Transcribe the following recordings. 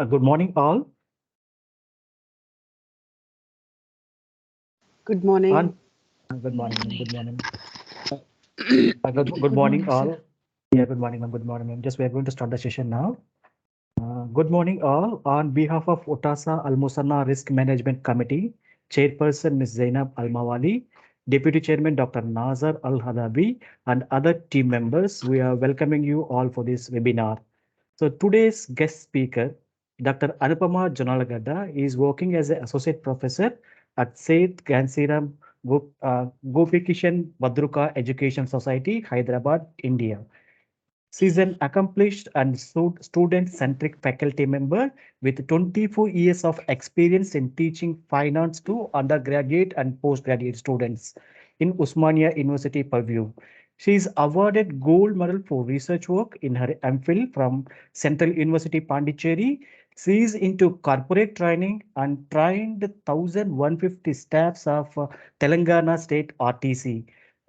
Good morning, all. Good morning. And good morning, ma'am. Good morning. Good Good morning, morning, sir. all. Yeah, good morning, ma'am. Good morning, ma'am. Just we are going to start the session now. Good morning, all. On behalf of Utasa Al Musanna Risk Management Committee, Chairperson Ms. Zainab Al Mawali, Deputy Chairman Dr. Nazar Al Hadabi, and other team members, we are welcoming you all for this webinar. So today's guest speaker, Dr. Anupama Jonalagada, is working as an associate professor at Seth Gansiram Gopikishan Badruka Education Society, Hyderabad, India. She is an accomplished and student-centric faculty member with 24 years of experience in teaching finance to undergraduate and postgraduate students in Usmania University, Purdue. She is awarded gold medal for research work in her MPhil from Central University, Pondicherry. She is into corporate training and trained 1,150 staffs of Telangana State RTC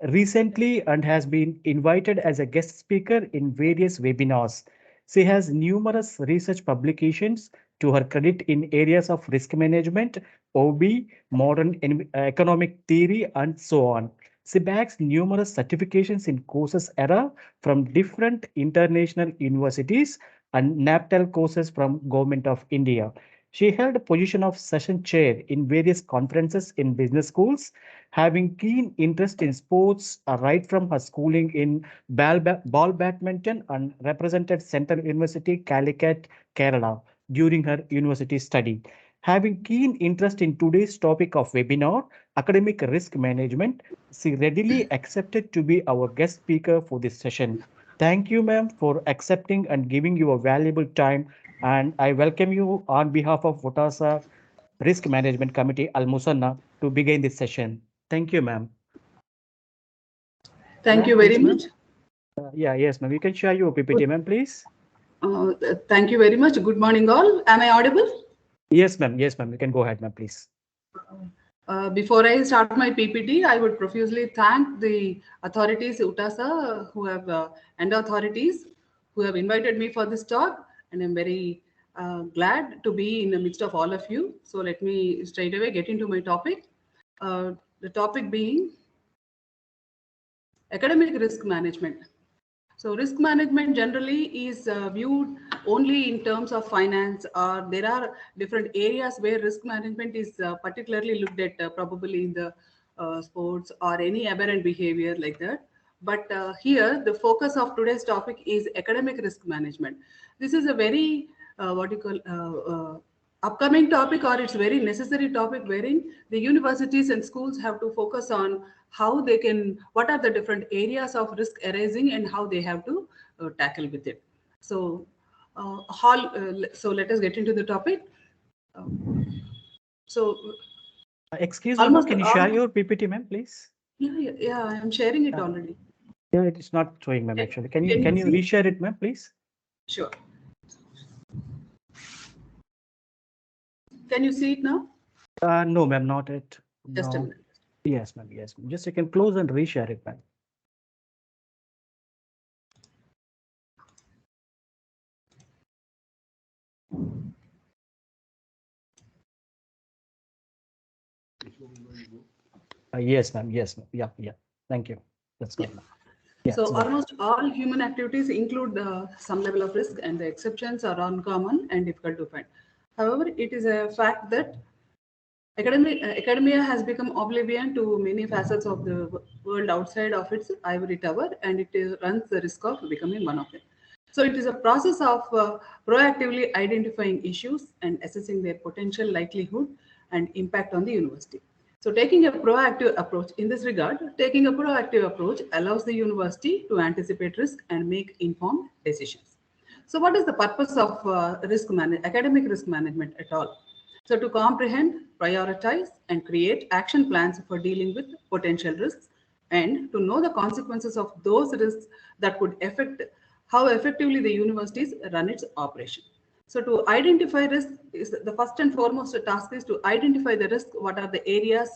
recently and has been invited as a guest speaker in various webinars. She has numerous research publications to her credit in areas of risk management, OB, modern economic theory, and so on. She backs numerous certifications in courses era from different international universities and NAPTEL courses from Government of India. She held a position of session chair in various conferences in business schools, having keen interest in sports right from her schooling in ball badminton and represented Central University, Calicut, Kerala during her university study. Having keen interest in today's topic of webinar, academic risk management, she readily accepted to be our guest speaker for this session. Thank you, ma'am, for accepting and giving your valuable time. And I welcome you on behalf of Votasa Risk Management Committee, Al Musanna, to begin this session. Thank you, ma'am. Thank Ma'am, you very please, ma'am. much. Yes, ma'am. You can share your PPT, Good. ma'am, please. Thank you very much. Good morning, all. Am I audible? Yes, ma'am. Yes, ma'am. You can go ahead, ma'am, please. Before I start my PPT, I would profusely thank the authorities, UTASA, who have and authorities who have invited me for this talk, and I'm very glad to be in the midst of all of you. So let me straight away get into my topic. The topic being academic risk management. So risk management generally is viewed only in terms of finance, or there are different areas where risk management is particularly looked at, probably in the sports or any aberrant behavior like that. But here, the focus of today's topic is academic risk management. This is a very what you call upcoming topic, or it's very necessary topic, wherein the universities and schools have to focus on how they can, what are the different areas of risk arising and how they have to tackle with it. So so let us get into the topic. So Excuse me, ma'am. almost Can you share all, your PPT, ma'am, please? yeah, I am sharing it Uh, already. yeah, it is not showing, ma'am, can, actually. Can you can can you you see? reshare it, ma'am, please? Sure. Can you see it now? No, ma'am, not it. Just a No. minute. Yes, ma'am. Yes, ma'am. Just you can close and reshare it, ma'am. Yes, ma'am. Yes, ma'am. Yeah, yeah. Thank you. That's Yeah. good, ma'am. Yeah, So go ahead. almost all human activities include some level of risk, and the exceptions are uncommon and difficult to find. However, it is a fact that academia has become oblivion to many facets of the world outside of its ivory tower, and it runs the risk of becoming one of them. So it is a process of proactively identifying issues and assessing their potential likelihood and impact on the university. So taking a proactive approach in this regard, taking a proactive approach allows the university to anticipate risk and make informed decisions. So what is the purpose of academic risk management at all? So to comprehend, prioritize, and create action plans for dealing with potential risks, and to know the consequences of those risks that could affect how effectively the universities run its operation. So to identify risk is the first and foremost task is to identify the risk. What are the areas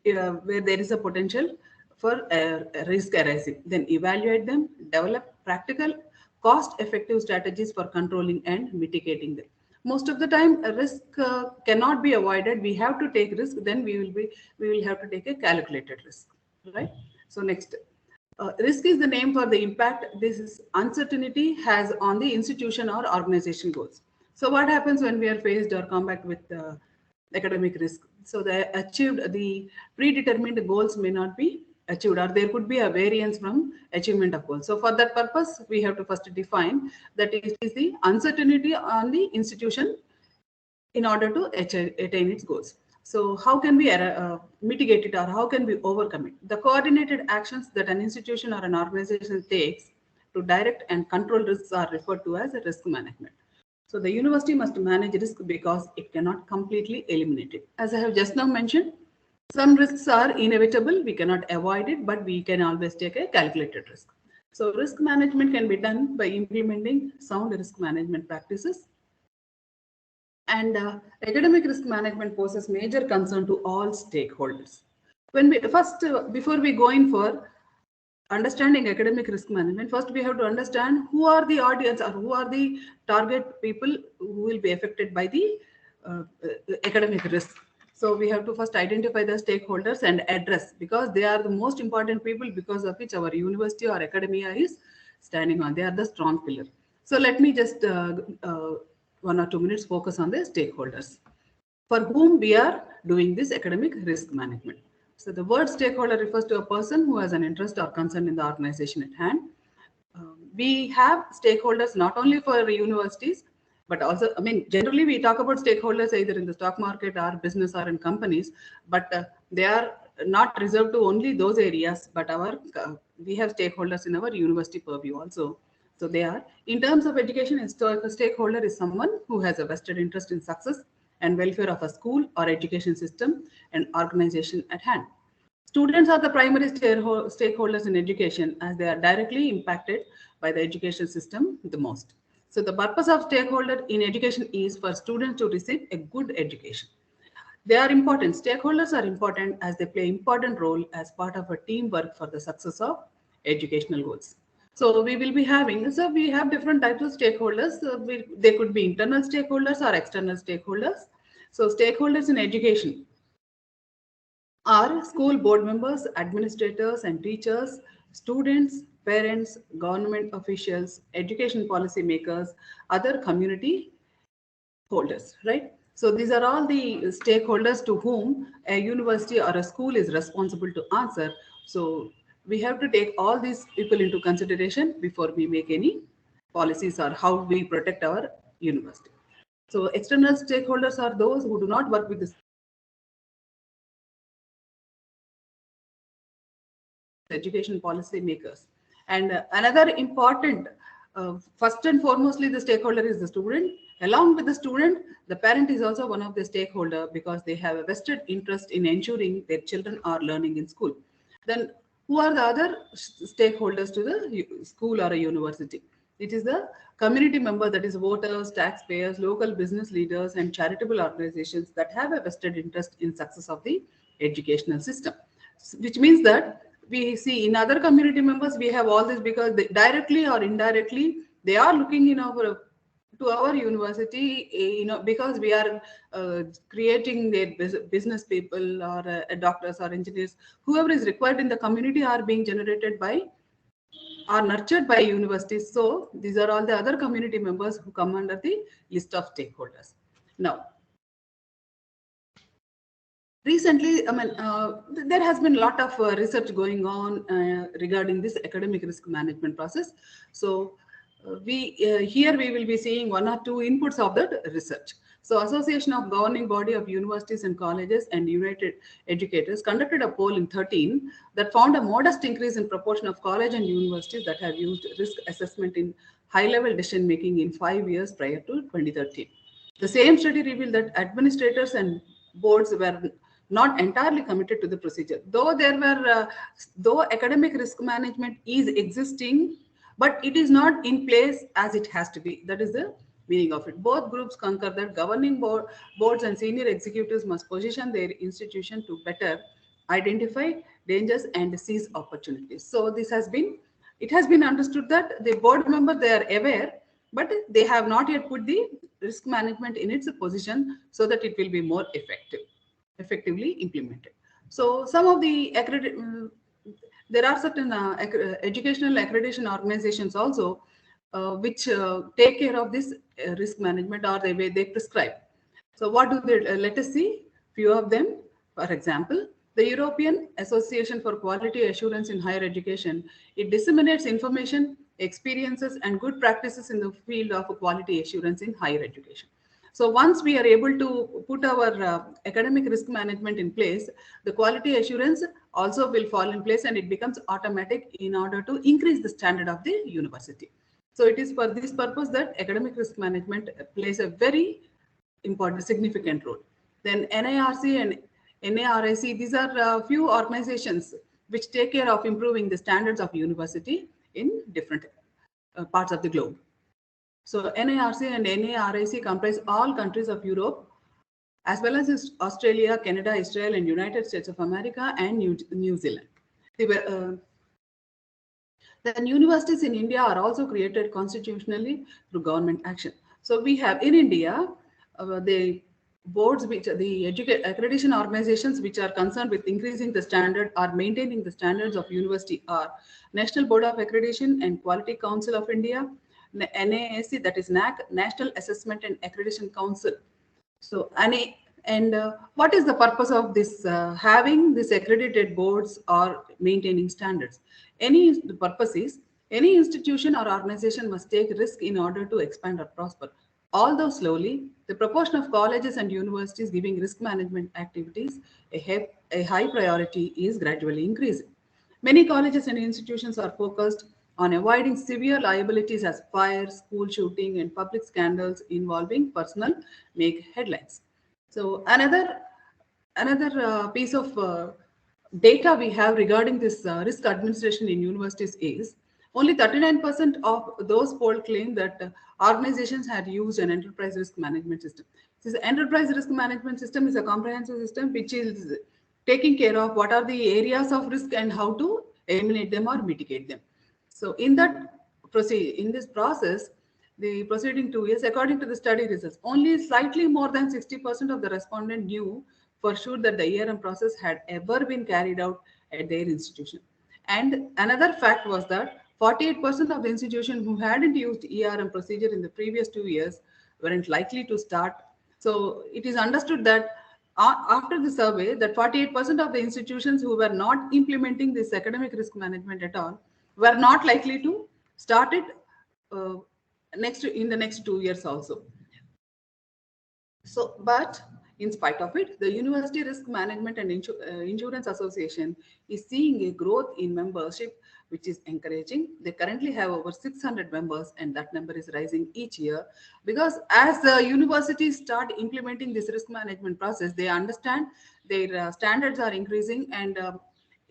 where there is a potential for risk arising? Then evaluate them, develop practical, cost-effective strategies for controlling and mitigating them. Most of the time, a risk cannot be avoided. We have to take risk. Then we will have to take a calculated risk, right? So next, risk is the name for the impact this is uncertainty has on the institution or organization goals. So what happens when we are faced or combat with academic risk? So the predetermined goals may not be achieved, or there could be a variance from achievement of goals. So for that purpose, we have to first define that it is the uncertainty on the institution in order to attain its goals. So how can we mitigate it, or how can we overcome it? The coordinated actions that an institution or an organization takes to direct and control risks are referred to as risk management. So the university must manage risk because it cannot completely eliminate it. As I have just now mentioned, some risks are inevitable, we cannot avoid it, but we can always take a calculated risk. So risk management can be done by implementing sound risk management practices. And academic risk management poses major concern to all stakeholders. When we first, before we go in for understanding academic risk management, first we have to understand who are the audience or who are the target people who will be affected by the academic risk. So we have to first identify the stakeholders and address, because they are the most important people because of which our university or academia is standing on. They are the strong pillar. So let me just 1 or 2 minutes focus on the stakeholders for whom we are doing this academic risk management. So the word stakeholder refers to a person who has an interest or concern in the organization at hand. We have stakeholders not only for universities, but also, I mean, generally we talk about stakeholders either in the stock market or business or in companies, but they are not reserved to only those areas, but we have stakeholders in our university purview also. So they are, in terms of education, a stakeholder is someone who has a vested interest in success and welfare of a school or education system and organization at hand. Students are the primary stakeholders in education, as they are directly impacted by the education system the most. So the purpose of stakeholder in education is for students to receive a good education. They are important. Stakeholders are important as they play important role as part of a teamwork for the success of educational goals. So we will be having, so we have different types of stakeholders. They could be internal stakeholders or external stakeholders. So stakeholders in education are school board members, administrators and teachers, students, parents, government officials, education policy makers, other community holders, right? So these are all the stakeholders to whom a university or a school is responsible to answer. So we have to take all these people into consideration before we make any policies or how we protect our university. So external stakeholders are those who do not work with the education policy makers. And another important, first and foremostly, the stakeholder is the student. Along with the student, the parent is also one of the stakeholder because they have a vested interest in ensuring their children are learning in school. Then who are the other stakeholders to the school or a university? It is the community member, that is voters, taxpayers, local business leaders, and charitable organizations that have a vested interest in success of the educational system. Which means that we see in other community members, we have all this because they, directly or indirectly, they are looking in our to our university, because we are creating their business people or doctors or engineers, whoever is required in the community are being generated by, are nurtured by universities. So these are all the other community members who come under the list of stakeholders. Now, recently, I mean, there has been a lot of research going on regarding this academic risk management process. So here we will be seeing 1 or 2 inputs of that research. So Association of Governing Body of Universities and Colleges and United Educators conducted a poll in 2013 that found a modest increase in proportion of college and universities that have used risk assessment in high-level decision making in 5 years prior to 2013. The same study revealed that administrators and boards were not entirely committed to the procedure. Though academic risk management is existing, but it is not in place as it has to be. That is the meaning of it. Both groups concur that governing boards and senior executives must position their institution to better identify dangers and seize opportunities. So it has been understood that the board member, they are aware, but they have not yet put the risk management in its position so that it will be more effectively implemented. So some of the there are certain educational accreditation organizations also which take care of this risk management, or the way they prescribe. So what do they, let us see few of them. For example, the European Association for Quality Assurance in Higher Education, it disseminates information, experiences and good practices in the field of quality assurance in higher education. So once we are able to put our academic risk management in place, the quality assurance also will fall in place and it becomes automatic in order to increase the standard of the university. So it is for this purpose that academic risk management plays a very important, significant role. Then NIRC and NARIC, these are few organizations which take care of improving the standards of university in different parts of the globe. So NIRC and NARIC comprise all countries of Europe, as well as Australia, Canada, Israel, and United States of America, and New Zealand. Then universities in India are also created constitutionally through government action. So we have in India the boards, which are the accreditation organizations which are concerned with increasing the standard or maintaining the standards of university are National Board of Accreditation and Quality Council of India, NAAC, that is NAC, National Assessment and Accreditation Council. So what is the purpose of this having this accredited boards or maintaining standards? The purpose is any institution or organization must take risk in order to expand or prosper. Although slowly, the proportion of colleges and universities giving risk management activities a high priority is gradually increasing. Many colleges and institutions are focused on avoiding severe liabilities as fire, school shooting, and public scandals involving personnel make headlines. So another piece of data we have regarding this risk administration in universities is only 39% of those polled claim that organizations had used an enterprise risk management system. This enterprise risk management system is a comprehensive system which is taking care of what are the areas of risk and how to eliminate them or mitigate them. So in this process, the preceding 2 years, according to the study results, only slightly more than 60% of the respondents knew for sure that the ERM process had ever been carried out at their institution. And another fact was that 48% of the institutions who hadn't used ERM procedure in the previous 2 years weren't likely to start. So it is understood that after the survey, that 48% of the institutions who were not implementing this academic risk management at all were not likely to start it in the next 2 years also. So, but in spite of it, the University Risk Management and Insurance Association is seeing a growth in membership, which is encouraging. They currently have over 600 members, and that number is rising each year because as the universities start implementing this risk management process, they understand their standards are increasing, and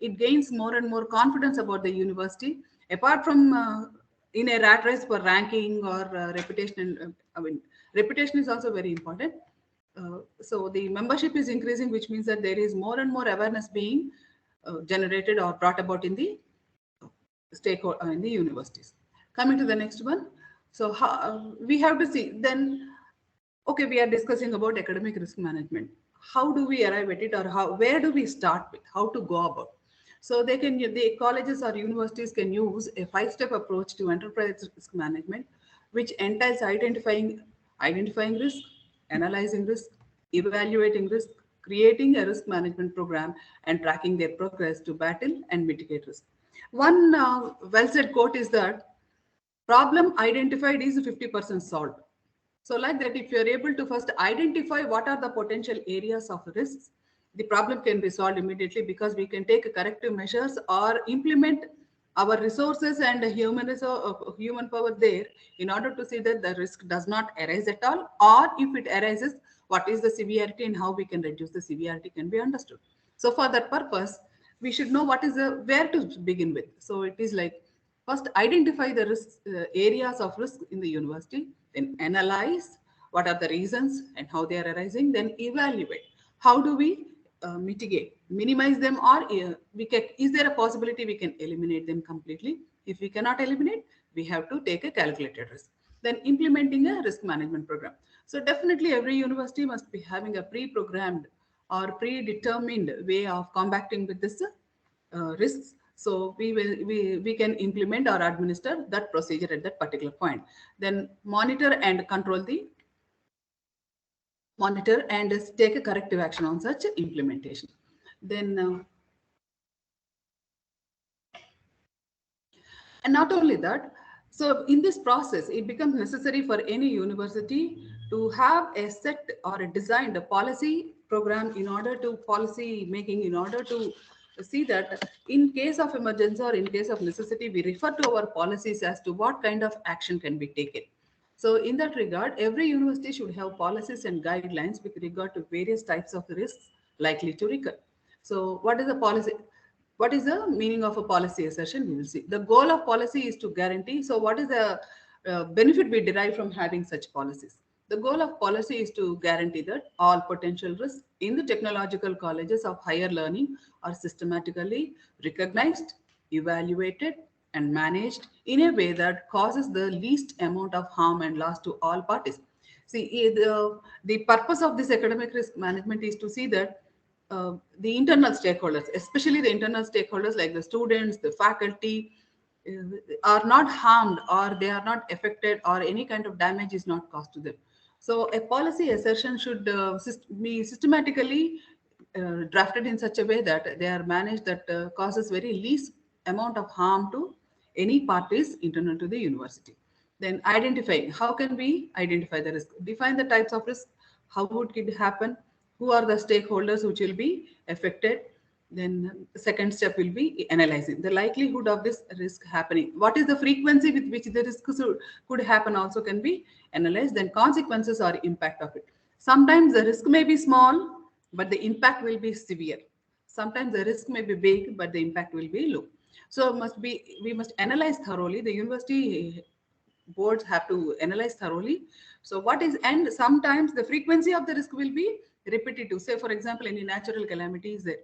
it gains more and more confidence about the university. Apart from in a rat race for ranking or reputation, reputation is also very important. So the membership is increasing, which means that there is more and more awareness being generated or brought about in the stakeholder in the universities. Coming to the next one. So we have to see then, okay, we are discussing about academic risk management. How do we arrive at it, or where do we start with, how to go about? So the colleges or universities can use a 5-step approach to enterprise risk management, which entails identifying risk, analyzing risk, evaluating risk, creating a risk management program, and tracking their progress to battle and mitigate risk. One well-said quote is that problem identified is 50% solved. So like that, if you're able to first identify what are the potential areas of risks, the problem can be solved immediately because we can take corrective measures or implement our resources and human power there in order to see that the risk does not arise at all, or if it arises, what is the severity and how we can reduce the severity can be understood. So for that purpose, we should know where to begin with. So it is like first identify the areas of risk in the university, then analyze what are the reasons and how they are arising, then evaluate how do we mitigate, minimize them, or is there a possibility we can eliminate them completely? If we cannot eliminate, we have to take a calculated risk. Then implementing a risk management program. So definitely every university must be having a pre-programmed or predetermined way of combating with this risks. So we can implement or administer that procedure at that particular point. Then monitor and take a corrective action on such implementation. Then and not only that, so in this process, it becomes necessary for any university to have a set or a designed policy program in order to policy making, in order to see that in case of emergency or in case of necessity, we refer to our policies as to what kind of action can be taken. So in that regard, every university should have policies and guidelines with regard to various types of risks likely to recur. So what is the policy? What is the meaning of a policy assertion? We will see. The goal of policy is to guarantee. So what is the benefit we derive from having such policies? The goal of policy is to guarantee that all potential risks in the technological colleges of higher learning are systematically recognized, evaluated, and managed in a way that causes the least amount of harm and loss to all parties. See, the purpose of this academic risk management is to see that the internal stakeholders, especially the internal stakeholders like the students, the faculty, are not harmed or they are not affected or any kind of damage is not caused to them. So a policy assertion should be systematically drafted in such a way that they are managed that causes very least amount of harm to any parties internal to the university. Then identifying, how can we identify the risk? Define the types of risk, how would it happen, who are the stakeholders which will be affected. Then second step will be analyzing the likelihood of this risk happening. What is the frequency with which the risk could happen also can be analyzed. Then consequences or impact of it. Sometimes the risk may be small, but the impact will be severe. Sometimes the risk may be big, but the impact will be low. So we must analyze thoroughly. The university boards have to analyze thoroughly. So what is, and sometimes the frequency of the risk will be repetitive. Say, for example, any natural calamity is there,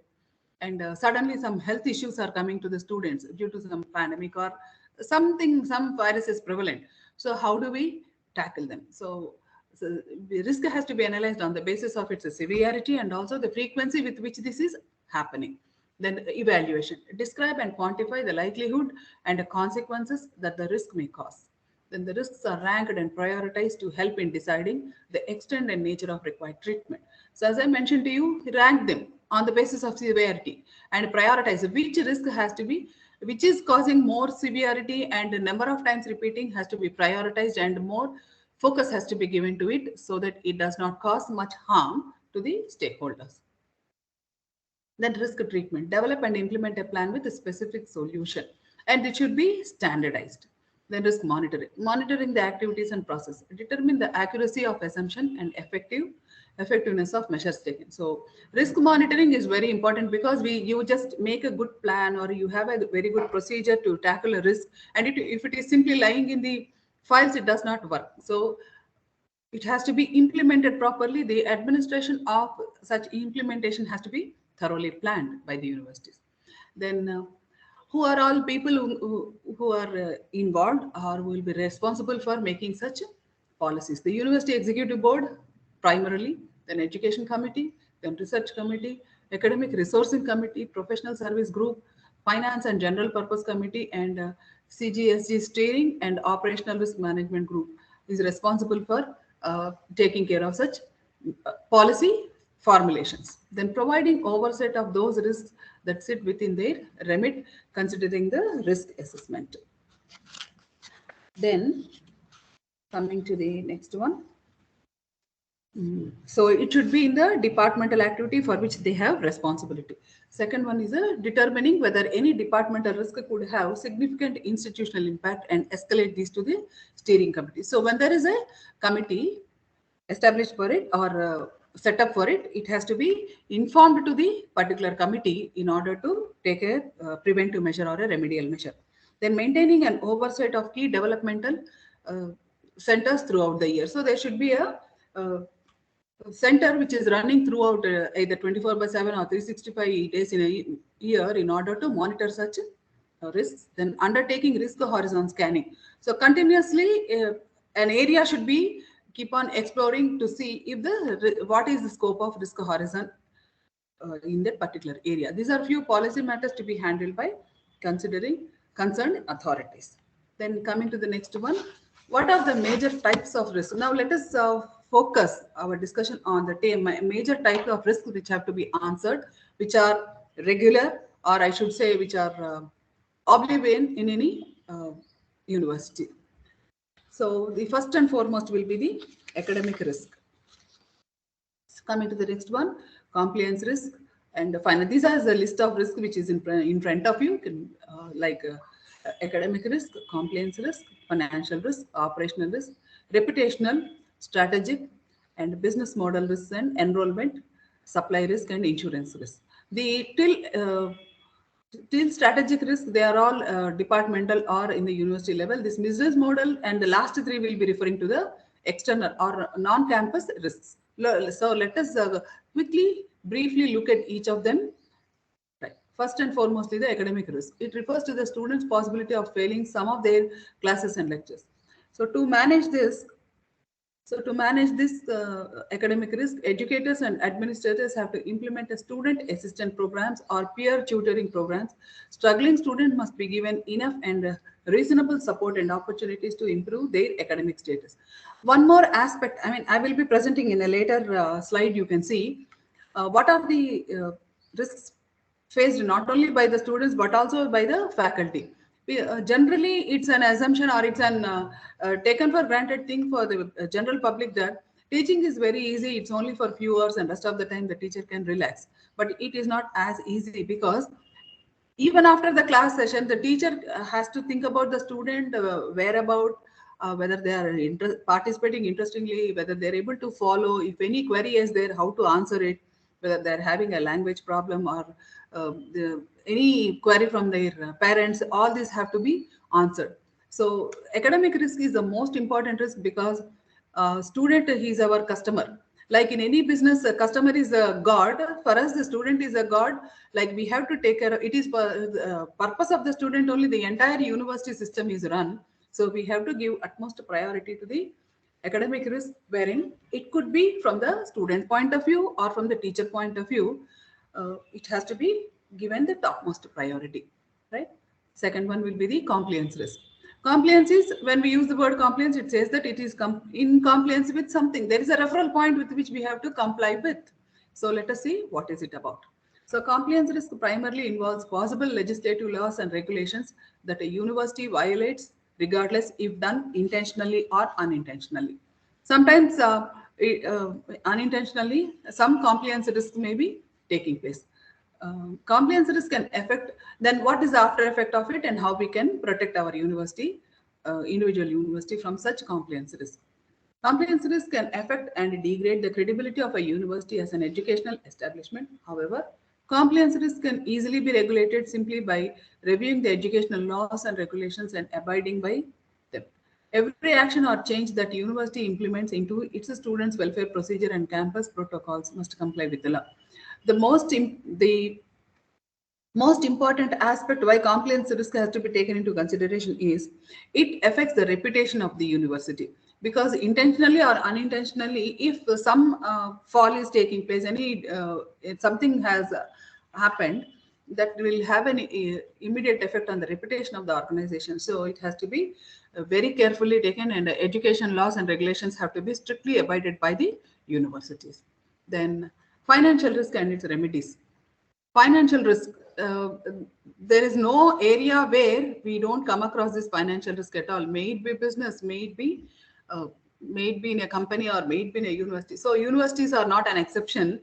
and suddenly some health issues are coming to the students due to some pandemic or something, some virus is prevalent. So how do we tackle them? So the risk has to be analyzed on the basis of its severity and also the frequency with which this is happening. Then evaluation, describe and quantify the likelihood and the consequences that the risk may cause. Then the risks are ranked and prioritized to help in deciding the extent and nature of required treatment. So as I mentioned to you, rank them on the basis of severity and prioritize which risk has to be, which is causing more severity and the number of times repeating has to be prioritized and more focus has to be given to it so that it does not cause much harm to the stakeholders. Then risk treatment, develop and implement a plan with a specific solution, and it should be standardized. Then risk monitoring, monitoring the activities and process, determine the accuracy of assumption and effectiveness of measures taken. So risk monitoring is very important because you just make a good plan or you have a very good procedure to tackle a risk, and if it is simply lying in the files, it does not work. So it has to be implemented properly. The administration of such implementation has to be thoroughly planned by the universities. Then who are all people who are involved or will be responsible for making such policies? The university executive board primarily, then education committee, then research committee, academic resourcing committee, professional service group, finance and general purpose committee, and CGSG steering and operational risk management group is responsible for taking care of such policy formulations. Then providing oversight of those risks that sit within their remit, considering the risk assessment. Then coming to the next one. So it should be in the departmental activity for which they have responsibility. Second one is determining whether any departmental risk could have significant institutional impact and escalate these to the steering committee. So when there is a committee established for it or set up for it, it has to be informed to the particular committee in order to take a preventive measure or a remedial measure. Then maintaining an oversight of key developmental centers throughout the year. So there should be a center which is running throughout either 24/7 or 365 days in a year in order to monitor such risks. Then undertaking risk horizon scanning. So continuously an area should be keep on exploring to see if what is the scope of risk horizon in that particular area. These are few policy matters to be handled by considering concerned authorities. Then coming to the next one, what are the major types of risk? Now let us focus our discussion on the major types of risks which have to be answered, which are regular, or I should say which are oblivion in any university. So the first and foremost will be the academic risk. Coming to the next one, compliance risk, and finally, these are the list of risk which is in front of you, academic risk, compliance risk, financial risk, operational risk, reputational, strategic, and business model risks, and enrollment, supply risk, and insurance risk. The till strategic risk, they are all departmental or in the university level. This business model and the last three will be referring to the external or non-campus risks. So let us quickly, briefly look at each of them. Right. First and foremostly, the academic risk. It refers to the student's possibility of failing some of their classes and lectures. So to manage this, academic risk, educators and administrators have to implement a student assistant programs or peer tutoring programs. Struggling students must be given enough and reasonable support and opportunities to improve their academic status. One more aspect, I mean, I will be presenting in a later slide, you can see what are the risks faced not only by the students but also by the faculty. Generally, it's an assumption or it's an taken for granted thing for the general public that teaching is very easy. It's only for few hours and rest of the time the teacher can relax. But it is not as easy, because even after the class session, the teacher has to think about the student whereabout, whether they are participating interestingly, whether they're able to follow, if any query is there, how to answer it, whether they're having a language problem or any query from their parents. All these have to be answered. So academic risk is the most important risk, because student is our customer. Like in any business, a customer is a god. For us, the student is a god. Like we have to take care of it. Is for the purpose of the student only the entire university system is run. So we have to give utmost priority to the academic risk, wherein it could be from the student point of view or from the teacher point of view. It has to be given the topmost priority, right? Second one will be the compliance risk. Compliance is, when we use the word compliance, it says that it is in compliance with something. There is a referral point with which we have to comply with. So let us see what is it about. So compliance risk primarily involves possible legislative laws and regulations that a university violates, regardless if done intentionally or unintentionally. Sometimes unintentionally, some compliance risk may be taking place. Compliance risk can affect, then what is the after effect of it and how we can protect our university, individual university, from such compliance risk. Compliance risk can affect and degrade the credibility of a university as an educational establishment. However, compliance risk can easily be regulated simply by reviewing the educational laws and regulations and abiding by them. Every action or change that university implements into its students' welfare procedure and campus protocols must comply with the law. The most important aspect why compliance risk has to be taken into consideration is it affects the reputation of the university, because intentionally or unintentionally, if some fall is taking place, if something has happened, that will have an immediate effect on the reputation of the organization. So it has to be very carefully taken, and education laws and regulations have to be strictly abided by the universities. Then financial risk and its remedies. Financial risk, there is no area where we don't come across this financial risk at all. May it be business, may it be in a company, or may it be in a university. So universities are not an exception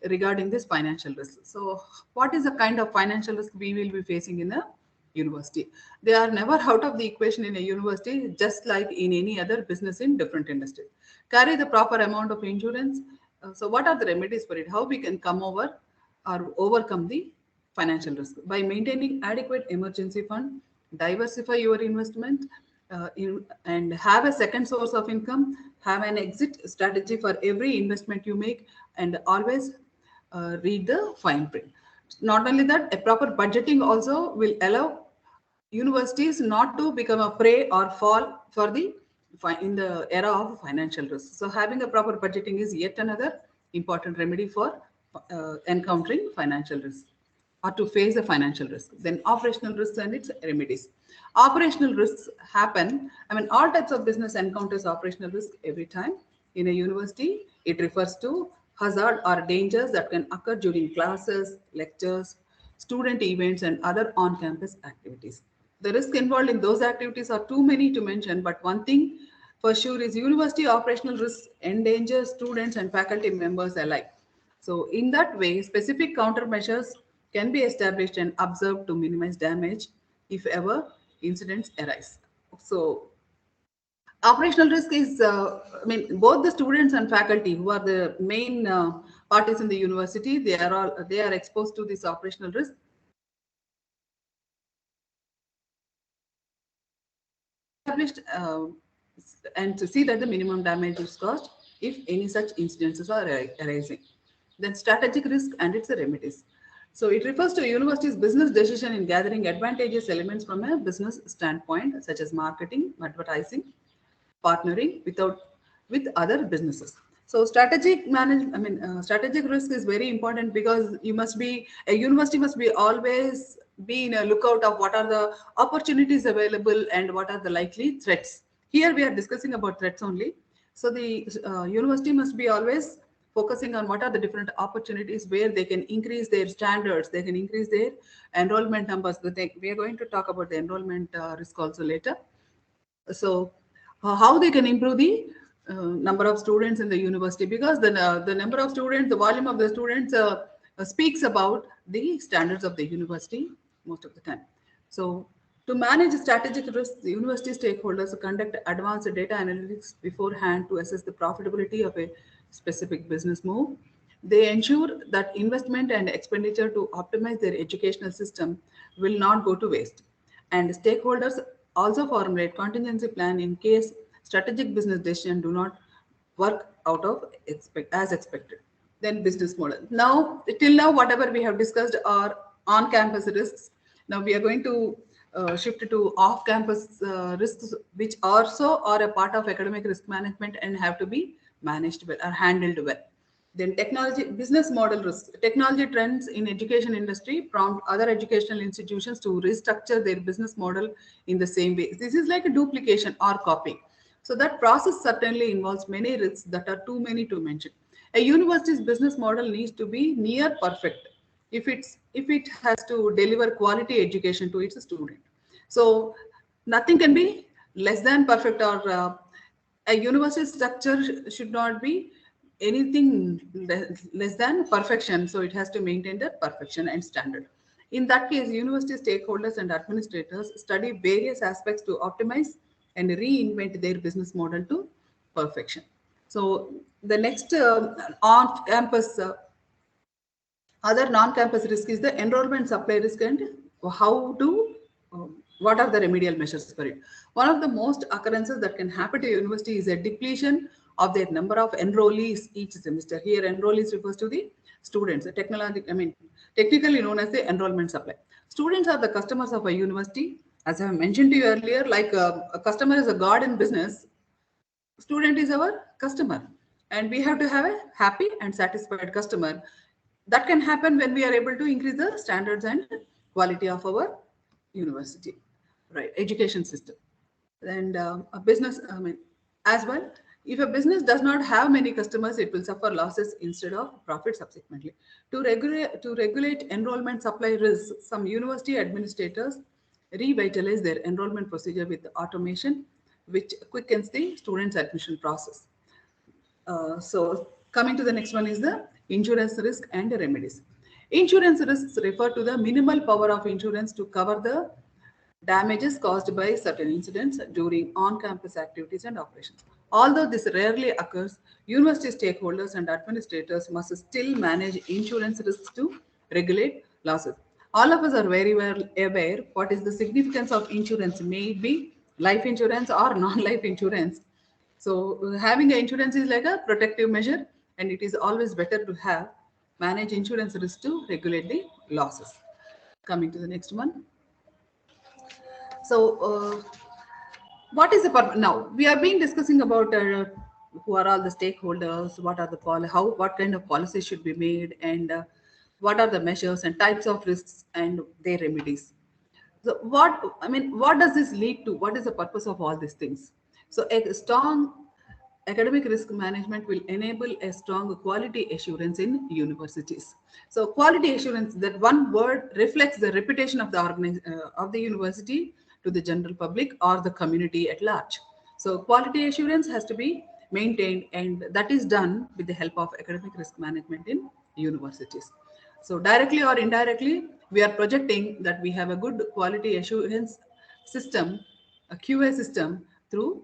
regarding this financial risk. So what is the kind of financial risk we will be facing in a university? They are never out of the equation in a university, just like in any other business in different industries. Carry the proper amount of insurance. So what are the remedies for it? How we can come over or overcome the financial risk? By maintaining adequate emergency fund, diversify your investment, and have a second source of income, have an exit strategy for every investment you make, and always read the fine print. Not only that, a proper budgeting also will allow universities not to become a prey or fall for the in the era of financial risk. So having a proper budgeting is yet another important remedy for encountering financial risk or to face the financial risk. Then operational risks and its remedies. Operational risks happen. I mean, all types of business encounters operational risk every time. In a university, it refers to hazard or dangers that can occur during classes, lectures, student events, and other on-campus activities. The risk involved in those activities are too many to mention, but one thing for sure is university operational risks endanger students and faculty members alike. So in that way, specific countermeasures can be established and observed to minimize damage if ever incidents arise. So operational risk is, I mean, both the students and faculty who are the main parties in the university, they are exposed to this operational risk. Established and to see that the minimum damage is caused if any such incidences are arising. Then strategic risk and its remedies. So it refers to a university's business decision in gathering advantageous elements from a business standpoint, such as marketing, advertising, partnering with other businesses. So strategic risk is very important because a university must be always be in a lookout of what are the opportunities available and what are the likely threats. Here we are discussing about threats only. So the university must be always focusing on what are the different opportunities where they can increase their standards, they can increase their enrollment numbers. We are going to talk about the enrollment risk also later. So how they can improve the number of students in the university, because the number of students, the volume of the students speaks about the standards of the university most of the time. So to manage strategic risks, the university stakeholders conduct advanced data analytics beforehand to assess the profitability of a specific business move. They ensure that investment and expenditure to optimize their educational system will not go to waste. And stakeholders also formulate contingency plan in case strategic business decisions do not work out of as expected. Then business model. Now, till now, whatever we have discussed are on-campus risks. Now we are going to shift to off-campus risks, which also are a part of academic risk management and have to be managed well or handled well. Then technology, business model risks. Technology trends in education industry prompt other educational institutions to restructure their business model in the same way. This is like a duplication or copying. So that process certainly involves many risks that are too many to mention. A university's business model needs to be near perfect if it has to deliver quality education to its student. So nothing can be less than perfect, or a university structure should not be anything less than perfection. So it has to maintain the perfection and standard. In that case, university stakeholders and administrators study various aspects to optimize and reinvent their business model to perfection. So the next on-campus other non-campus risk is the enrollment supply risk, and how to what are the remedial measures for it. One of the most occurrences that can happen to a university is a depletion of their number of enrollees each semester. Here, enrollees refers to the students. Technically known as the enrollment supply. Students are the customers of a university. As I have mentioned to you earlier, like a customer is a god in business, student is our customer, and we have to have a happy and satisfied customer. That can happen when we are able to increase the standards and quality of our university, right, education system. And a business, as well, if a business does not have many customers, it will suffer losses instead of profit subsequently. To regulate enrollment supply risks, some university administrators revitalize their enrollment procedure with automation, which quickens the students' admission process. So coming to the next one is the insurance risk and remedies. Insurance risks refer to the minimal power of insurance to cover the damages caused by certain incidents during on-campus activities and operations. Although this rarely occurs, university stakeholders and administrators must still manage insurance risks to regulate losses. All of us are very well aware what is the significance of insurance, may it be life insurance or non-life insurance. So having an insurance is like a protective measure, and it is always better to have manage insurance risk to regulate the losses. Coming to the next one. So what is the purpose? Now we have been discussing about who are all the stakeholders, what are the what kind of policies should be made, and what are the measures and types of risks and their remedies. So what does this lead to? What is the purpose of all these things? So a strong academic risk management will enable a strong quality assurance in universities. So quality assurance, that one word reflects the reputation of of the university to the general public or the community at large. So quality assurance has to be maintained, and that is done with the help of academic risk management in universities. So directly or indirectly, we are projecting that we have a good quality assurance system, a QA system through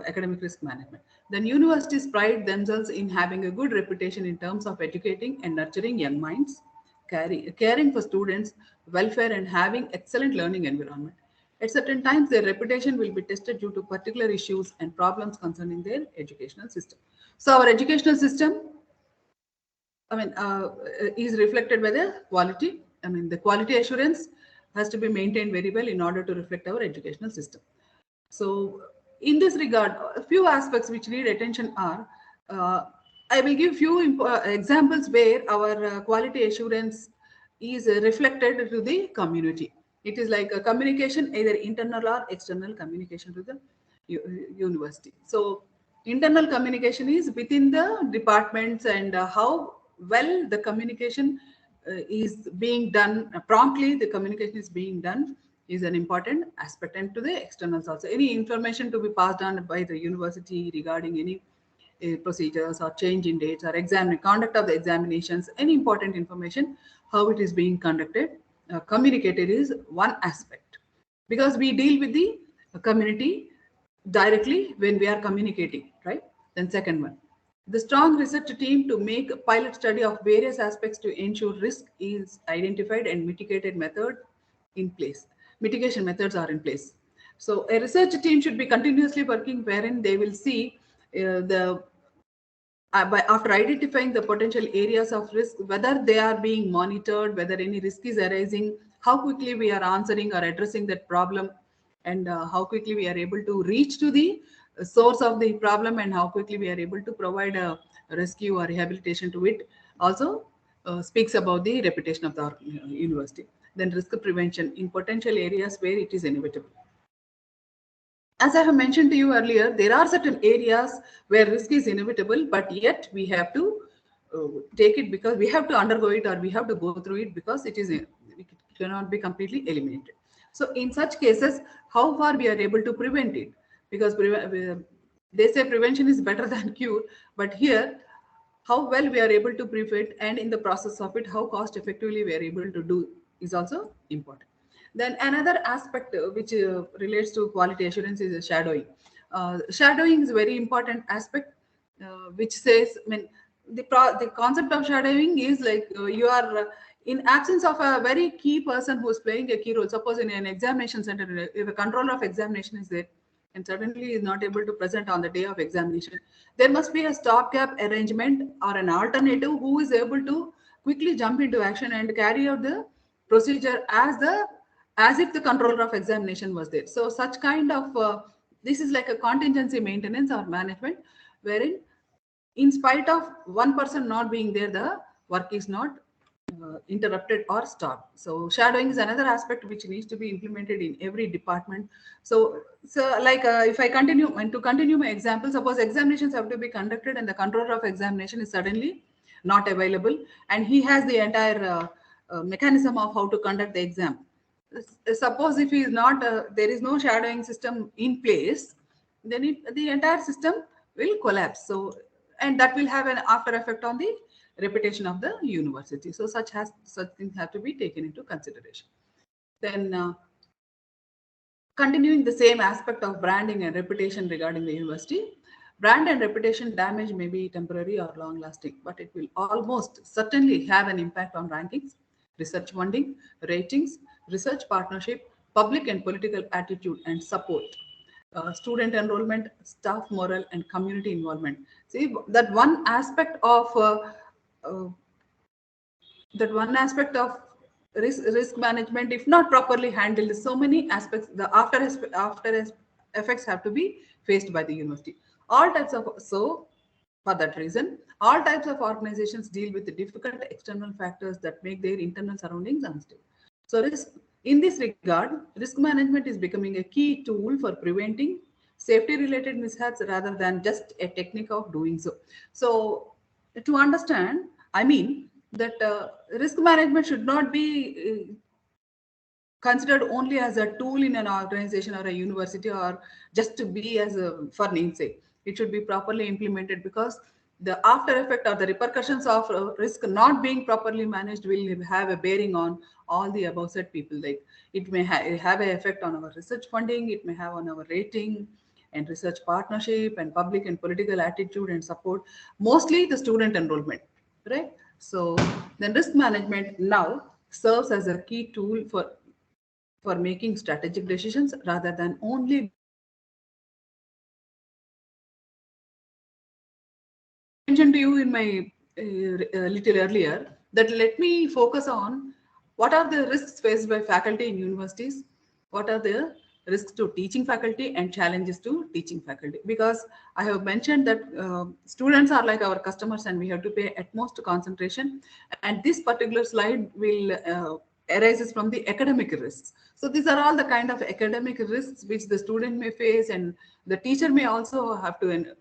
academic risk management. Then universities pride themselves in having a good reputation in terms of educating and nurturing young minds, caring for students' welfare, and having excellent learning environment. At certain times, their reputation will be tested due to particular issues and problems concerning their educational system. So our educational system, is reflected by the quality. The quality assurance has to be maintained very well in order to reflect our educational system. So, in this regard, a few aspects which need attention are, I will give few examples where our quality assurance is reflected to the community. It is like a communication, either internal or external communication to the university. So, internal communication is within the departments, and how well the communication is being done promptly. The communication is being done is an important aspect, and to the externals also. Any information to be passed on by the university regarding any procedures or change in dates or exam conduct of the examinations, any important information, how it is being conducted, communicated is one aspect, because we deal with the community directly when we are communicating, right? Then second one, the strong research team to make a pilot study of various aspects to ensure risk is identified and mitigation methods are in place. So a research team should be continuously working, wherein they will see the after identifying the potential areas of risk, whether they are being monitored, whether any risk is arising, how quickly we are answering or addressing that problem, and how quickly we are able to reach to the source of the problem, and how quickly we are able to provide a rescue or rehabilitation to it. Also speaks about the reputation of the university. Then risk prevention in potential areas where it is inevitable. As I have mentioned to you earlier, there are certain areas where risk is inevitable, but yet we have to take it, because we have to undergo it, or we have to go through it, because it cannot be completely eliminated. So in such cases, how far we are able to prevent it? Because they say prevention is better than cure, but here, how well we are able to prevent, and in the process of it, how cost effectively we are able to do is also important. Then another aspect which relates to quality assurance is shadowing. Shadowing is a very important aspect, which says, the concept of shadowing is like you are in absence of a very key person who is playing a key role. Suppose in an examination center, if a controller of examination is there and suddenly is not able to present on the day of examination, there must be a stopgap arrangement or an alternative who is able to quickly jump into action and carry out the procedure as if the controller of examination was there. So such kind of this is like a contingency maintenance or management, wherein in spite of one person not being there, the work is not interrupted or stopped. So shadowing is another aspect which needs to be implemented in every department. So like if I continue, and to continue my example, suppose examinations have to be conducted and the controller of examination is suddenly not available, and he has the entire mechanism of how to conduct the exam. Suppose if he is not, there is no shadowing system in place, then the entire system will collapse. So, and that will have an after effect on the reputation of the university. So such things have to be taken into consideration. Then continuing the same aspect of branding and reputation regarding the university, brand and reputation damage may be temporary or long lasting, but it will almost certainly have an impact on rankings, research funding, ratings, research partnership, public and political attitude and support, student enrollment, staff morale, and community involvement. See, uh, that one aspect of risk management, if not properly handled, so many aspects, the after effects have to be faced by the university. All types of, so for that reason, all types of organizations deal with the difficult external factors that make their internal surroundings unstable. So in this regard, risk management is becoming a key tool for preventing safety related mishaps rather than just a technique of doing so. So to understand, I mean that risk management should not be considered only as a tool in an organization or a university, or just to be as a for namesake. It should be properly implemented, because the after effect or the repercussions of risk not being properly managed will have a bearing on all the above said people. Like it may have an effect on our research funding, it may have on our rating and research partnership and public and political attitude and support, mostly the student enrollment, right? So then risk management now serves as a key tool for making strategic decisions rather than only mentioned to you in my little earlier, that let me focus on what are the risks faced by faculty in universities, what are the risks to teaching faculty and challenges to teaching faculty. Because I have mentioned that students are like our customers and we have to pay utmost concentration, and this particular slide will arises from the academic risks. So these are all the kind of academic risks which the student may face and the teacher may also have to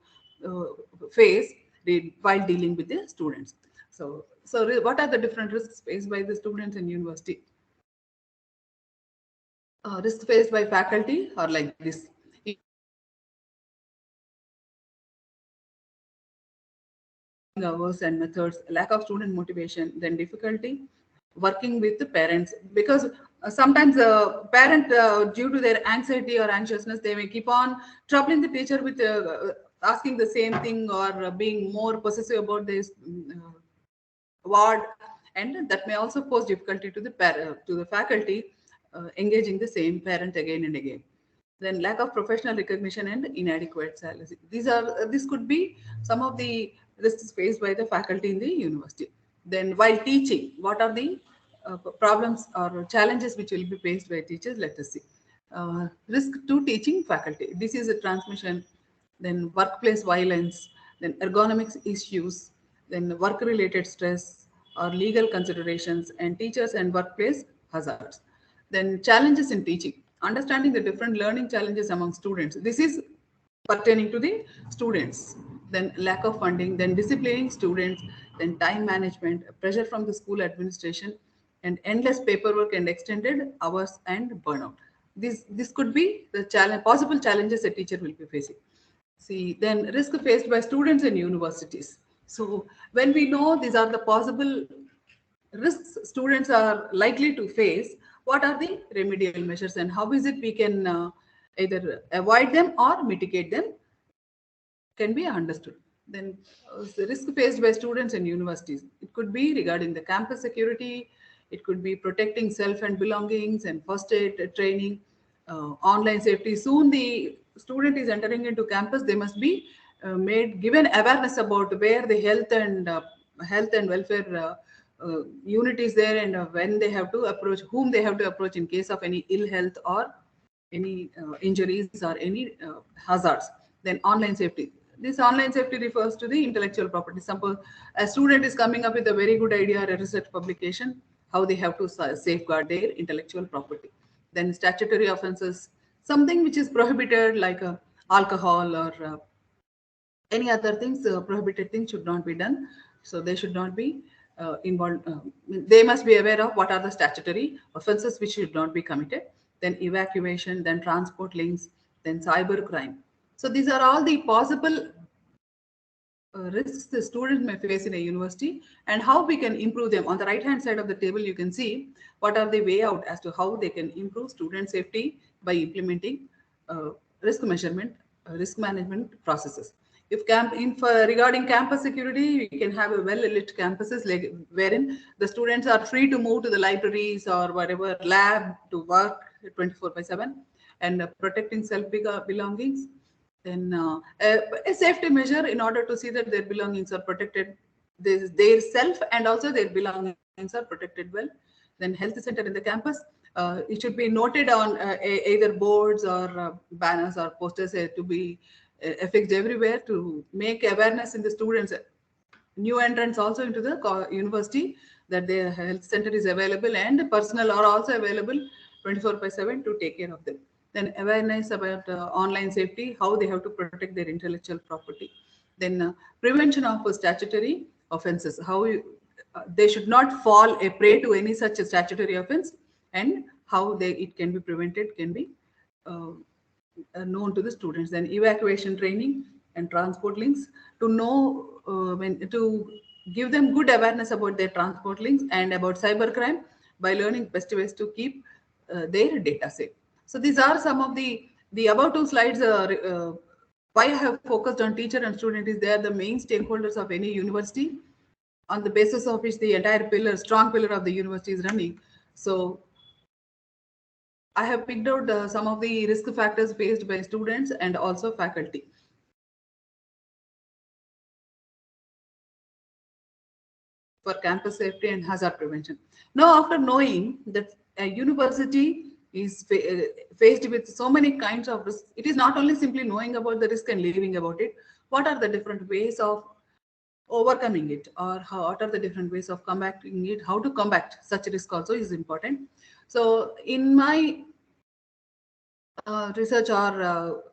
face while dealing with the students. So what are the different risks faced by the students in university? Risks faced by faculty are like this: hours and methods, lack of student motivation, then difficulty working with the parents, because sometimes the parent, due to their anxiety or anxiousness, they may keep on troubling the teacher with asking the same thing, or being more possessive about this ward, and that may also pose difficulty to the faculty engaging the same parent again and again. Then lack of professional recognition and inadequate salaries. This could be some of the risks faced by the faculty in the university. Then while teaching, what are the problems or challenges which will be faced by teachers? Let us see. Risk to teaching faculty, disease transmission, then workplace violence, then ergonomics issues, then work related stress or legal considerations, and teachers and workplace hazards. Then challenges in teaching, understanding the different learning challenges among students. This is pertaining to the students. Then lack of funding, then disciplining students, then time management, pressure from the school administration, and endless paperwork and extended hours and burnout. This could be the possible challenges a teacher will be facing. See, then risk faced by students in universities. So when we know these are the possible risks students are likely to face, what are the remedial measures and how is it we can either avoid them or mitigate them can be understood. Then the risk faced by students in universities, it could be regarding the campus security, it could be protecting self and belongings and first aid training, online safety. Soon the student is entering into campus, they must be given awareness about where the health and welfare unit is there, and when they have to approach, whom they have to approach in case of any ill health or any injuries or any hazards. Then online safety. This online safety refers to the intellectual property. Suppose a student is coming up with a very good idea or a research publication, how they have to safeguard their intellectual property. Then statutory offenses, something which is prohibited like alcohol or any other things, prohibited things should not be done. So they should not be involved. They must be aware of what are the statutory offenses which should not be committed. Then evacuation, then transport links, then cyber crime. So these are all the possible risks the students may face in a university and how we can improve them. On the right hand side of the table, you can see what are the way out as to how they can improve student safety by implementing risk measurement, risk management processes. If regarding campus security, we can have a well-lit campuses like wherein the students are free to move to the libraries or whatever lab to work 24/7, and protecting self belongings. Then a safety measure in order to see that their belongings are protected, their self and also their belongings are protected well. Then health center in the campus, it should be noted on either boards or banners or posters to be affixed everywhere to make awareness in the students, new entrants also into the university, that their health center is available and personnel are also available 24/7 to take care of them. Then awareness about online safety, how they have to protect their intellectual property. Then prevention of statutory offenses, how they should not fall a prey to any such statutory offense, and how it can be prevented, can be known to the students. Then evacuation training and transport links, to know to give them good awareness about their transport links and about cybercrime by learning best ways to keep their data safe. So these are some of the above two slides. Why I have focused on teacher and student is they are the main stakeholders of any university, on the basis of which the entire strong pillar of the university is running. So I have picked out some of the risk factors faced by students and also faculty. For campus safety and hazard prevention. Now, after knowing that a university is faced with so many kinds of risks, it is not only simply knowing about the risk and living about it. What are the different ways of overcoming it, or what are the different ways of combating it? How to combat such risk also is important. So, in my research, or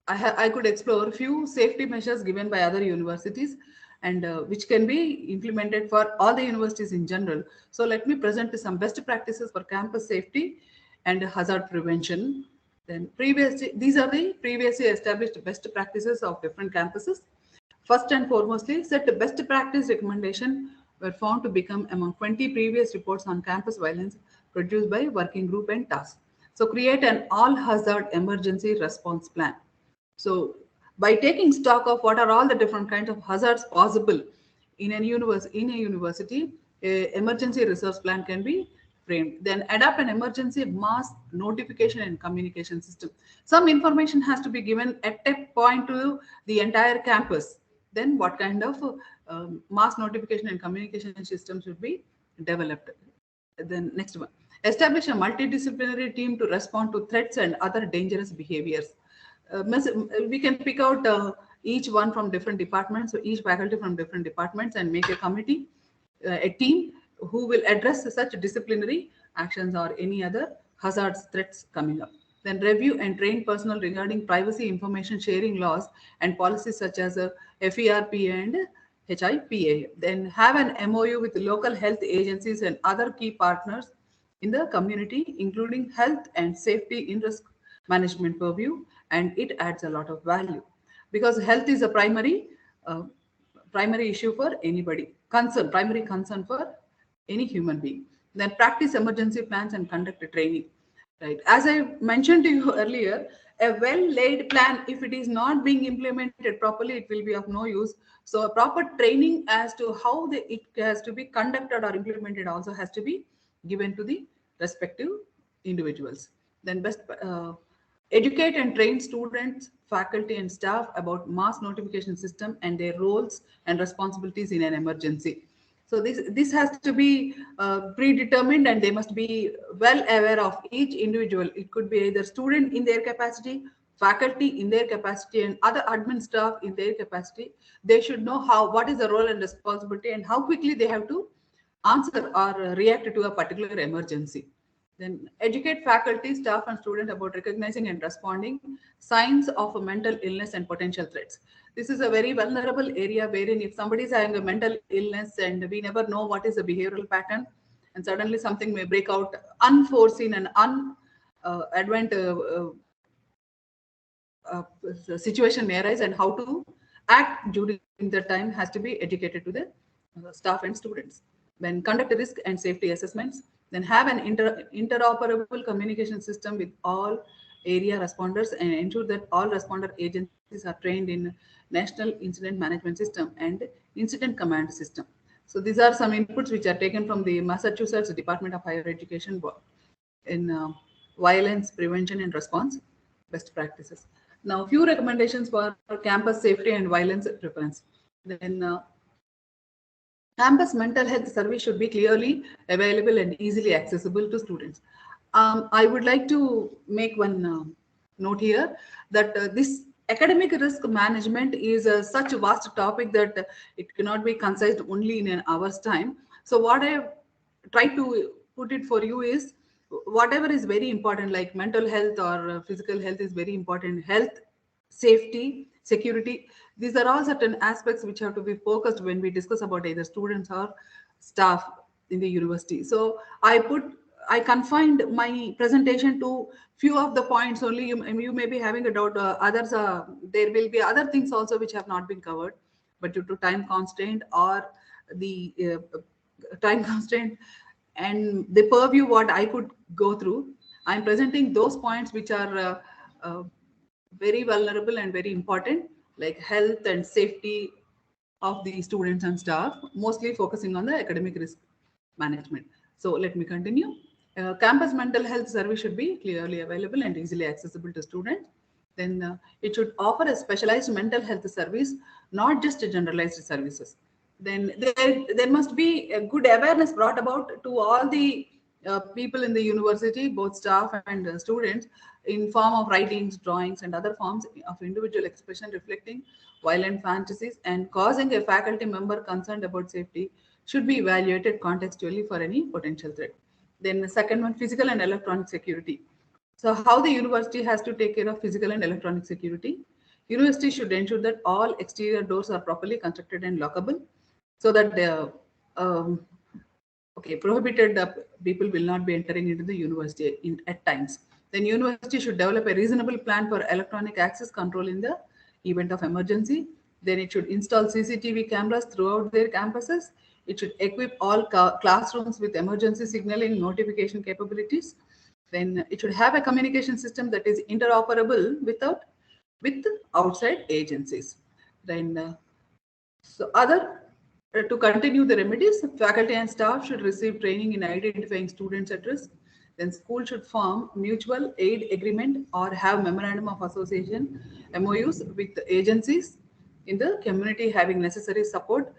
I could explore few safety measures given by other universities, and which can be implemented for all the universities in general. So let me present some best practices for campus safety and hazard prevention. Then these are the previously established best practices of different campuses. First and foremostly, set the best practice recommendation were found to become among 20 previous reports on campus violence produced by working group and task. So create an all hazard emergency response plan. So by taking stock of what are all the different kinds of hazards possible in a university, a emergency resource plan can be framed. Then adopt an emergency mass notification and communication system. Some information has to be given at a point to the entire campus. Then what kind of mass notification and communication system should be developed? Then next one, establish a multidisciplinary team to respond to threats and other dangerous behaviors. We can pick out each one from different departments, so each faculty from different departments, and make a committee, a team who will address such disciplinary actions or any other hazards threats coming up. Then review and train personnel regarding privacy information sharing laws and policies such as FERPA and HIPAA. Then have an MOU with local health agencies and other key partners in the community, including health and safety in risk management purview, and it adds a lot of value, because health is a primary issue for anybody, primary concern for any human being. Then practice emergency plans and conduct a training. Right, as I mentioned to you earlier, a well-laid plan, if it is not being implemented properly, it will be of no use. So a proper training as to how it has to be conducted or implemented also has to be given to the respective individuals. Then educate and train students, faculty and staff about mass notification system and their roles and responsibilities in an emergency. So this has to be predetermined, and they must be well aware of each individual. It could be either student in their capacity, faculty in their capacity, and other admin staff in their capacity. They should know what is the role and responsibility and how quickly they have to answer or react to a particular emergency. Then educate faculty, staff, and students about recognizing and responding signs of a mental illness and potential threats. This is a very vulnerable area wherein if somebody is having a mental illness and we never know what is the behavioral pattern, and suddenly something may break out unforeseen and situation may arise, and how to act during the time has to be educated to the staff and students. Then conduct risk and safety assessments. Then have an interoperable communication system with all area responders, and ensure that all responder agencies are trained in National Incident Management System and Incident Command System. So these are some inputs which are taken from the Massachusetts Department of Higher Education in violence prevention and response best practices. Now, few recommendations for campus safety and violence preference. Then Campus mental health service should be clearly available and easily accessible to students. I would like to make one note here that this academic risk management is such a vast topic that it cannot be concised only in an hour's time. So what I try to put it for you is whatever is very important, like mental health or physical health is very important. Health, safety, security, these are all certain aspects which have to be focused when we discuss about either students or staff in the university. So I confined my presentation to few of the points only. You may be having a doubt. Others, there will be other things also which have not been covered, but due to time constraint or the time constraint and the purview what I could go through, I'm presenting those points which are uh, very vulnerable and very important, like health and safety of the students and staff, mostly focusing on the academic risk management. So let me continue. Campus mental health service should be clearly available and easily accessible to students. Then it should offer a specialized mental health service, not just a generalized services. Then there must be a good awareness brought about to all the people in the university, both staff and students, in form of writings, drawings, and other forms of individual expression reflecting violent fantasies and causing a faculty member concerned about safety should be evaluated contextually for any potential threat. Then the second one, physical and electronic security. So how the university has to take care of physical and electronic security. University should ensure that all exterior doors are properly constructed and lockable so that the prohibited people will not be entering into the university at times. Then university should develop a reasonable plan for electronic access control in the event of emergency. Then it should install CCTV cameras throughout their campuses. It should equip all classrooms with emergency signaling notification capabilities. Then it should have a communication system that is interoperable with outside agencies. Then to continue the remedies, faculty and staff should receive training in identifying students at risk. Then school should form mutual aid agreement or have memorandum of association MOUs with the agencies in the community having necessary support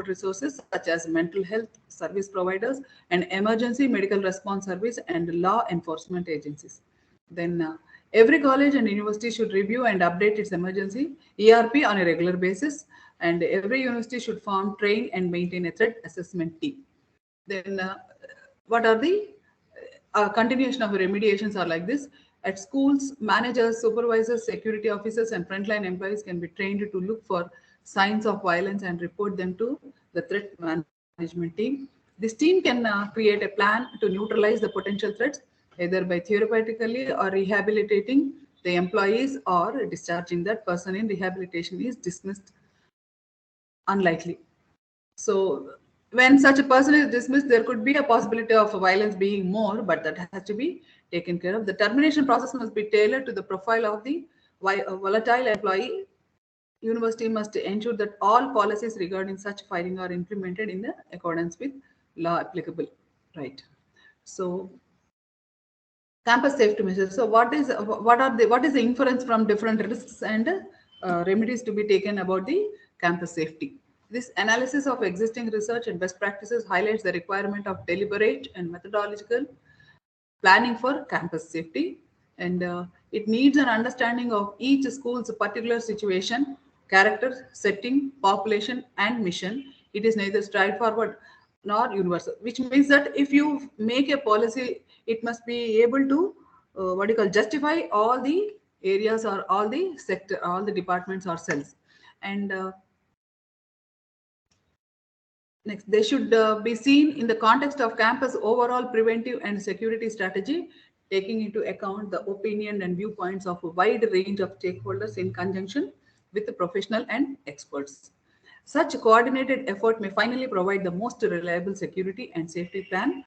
resources such as mental health service providers and emergency medical response service and law enforcement agencies. Then every college and university should review and update its emergency ERP on a regular basis, and every university should form, train, and maintain a threat assessment team. Then, what are the continuation of remediations are like this? At schools, managers, supervisors, security officers, and frontline employees can be trained to look for signs of violence and report them to the threat management team. This team can create a plan to neutralize the potential threats either by therapeutically or rehabilitating the employees or discharging that person in rehabilitation is dismissed unlikely. So when such a person is dismissed, there could be a possibility of violence being more, but that has to be taken care of. The termination process must be tailored to the profile of the volatile employee. University must ensure that all policies regarding such firing are implemented in the accordance with law applicable. Right. So campus safety measures. So what is the inference from different risks and remedies to be taken about the campus safety? This analysis of existing research and best practices highlights the requirement of deliberate and methodological planning for campus safety, and it needs an understanding of each school's particular situation, character, setting, population, and mission. It is neither straightforward nor universal, which means that if you make a policy, it must be able to justify all the areas or all the sector, all the departments or cells, and next, they should be seen in the context of campus overall preventive and security strategy, taking into account the opinion and viewpoints of a wide range of stakeholders in conjunction with the professional and experts. Such coordinated effort may finally provide the most reliable security and safety plan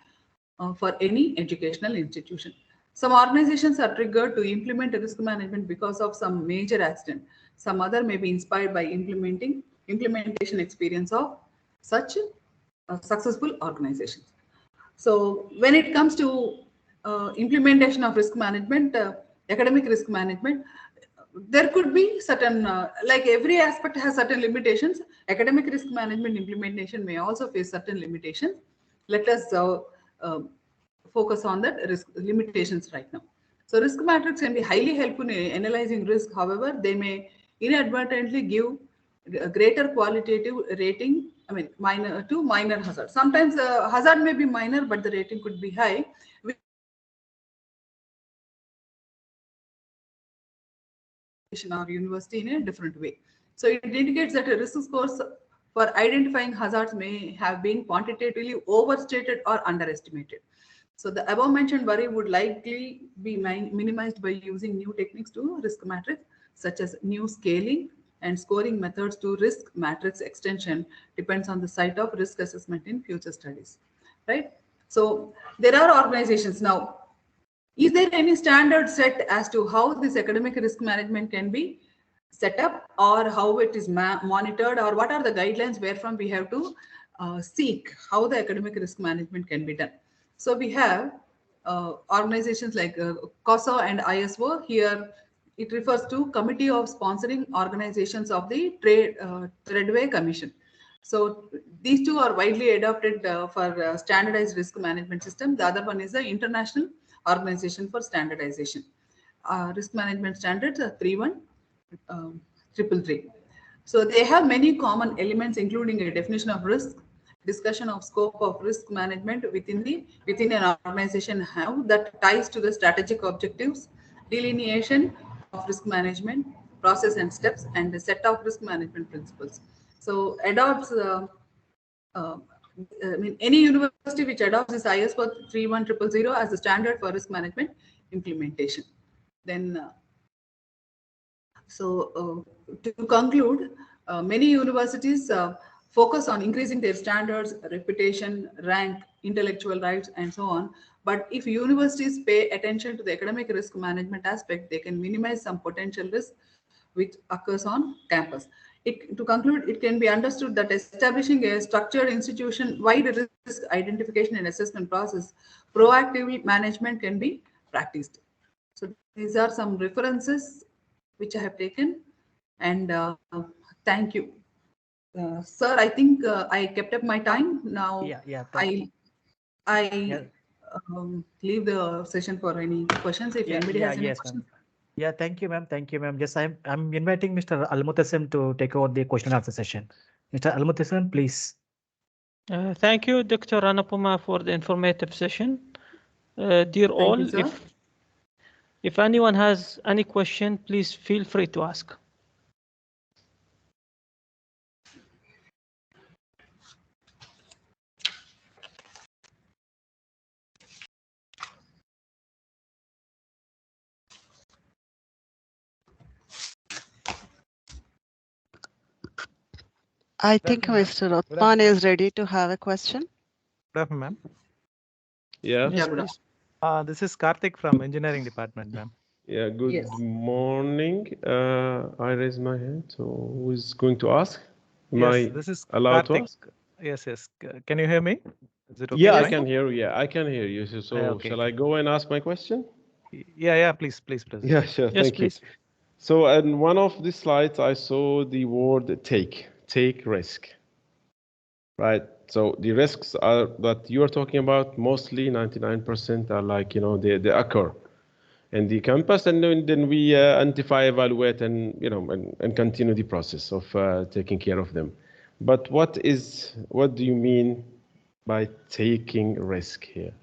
for any educational institution. Some organizations are triggered to implement risk management because of some major accident. Some other may be inspired by implementation experience of such successful organizations. So when it comes to implementation of risk management, academic risk management, there could be certain, like every aspect has certain limitations. Academic risk management implementation may also face certain limitations. Let us focus on that risk limitations right now. So risk matrix can be highly helpful in analyzing risk. However, they may inadvertently give a greater qualitative rating, I mean, minor hazard. Sometimes the hazard may be minor, but the rating could be high. Our university in a different way. So it indicates that a risk scores for identifying hazards may have been quantitatively overstated or underestimated. So the above mentioned worry would likely be minimized by using new techniques to risk matrix, such as new scaling and scoring methods to risk matrix extension depends on the site of risk assessment in future studies, right? So there are organizations now. Is there any standard set as to how this academic risk management can be set up, or how it is monitored, or what are the guidelines wherefrom we have to seek how the academic risk management can be done? So we have organizations like COSO and ISO. Here it refers to Committee of Sponsoring Organizations of the Tradeway Commission. So these two are widely adopted for standardized risk management system. The other one is the International Organization for Standardization. Risk management standards are 31333. So they have many common elements, including a definition of risk, discussion of scope of risk management within an organization, how that ties to the strategic objectives, delineation of risk management process and steps, and a set of risk management principles. So adopts I mean, any university which adopts this ISO 31000 as the standard for risk management implementation. Then, to conclude, many universities focus on increasing their standards, reputation, rank, intellectual rights, and so on. But if universities pay attention to the academic risk management aspect, they can minimize some potential risk which occurs on campus. To conclude, it can be understood that establishing a structured institution-wide risk identification and assessment process, proactive management can be practiced. So these are some references which I have taken, and thank you. Sir, I think I kept up my time. Now I leave the session for any questions. If anybody has any questions. Yeah, thank you, ma'am. Thank you, ma'am. Just I'm inviting Mr. Almutassim to take over the question and answer session. Mr. Almutassim, please. Thank you, Dr. Annapurna, for the informative session. Dear all, if anyone has any question, please feel free to ask. I think Mr. Othman is ready to have a question. Good afternoon, ma'am. Yes, please. This is Karthik from engineering department, ma'am. Yeah, good morning. I raise my hand. So who is going to ask? This is allowed Karthik. to ask? Yes. Can you hear me? Is it okay? Yeah, I can hear you. Yeah, I can hear you. So okay. Shall I go and ask my question? Yeah, please. Yeah, sure. Yes, Thank please. you. So in one of the slides, I saw the word take risk, right? So the risks are that you are talking about, mostly 99% are like, they occur in the campus, and then we identify, evaluate, and and continue the process of taking care of them. But what do you mean by taking risk here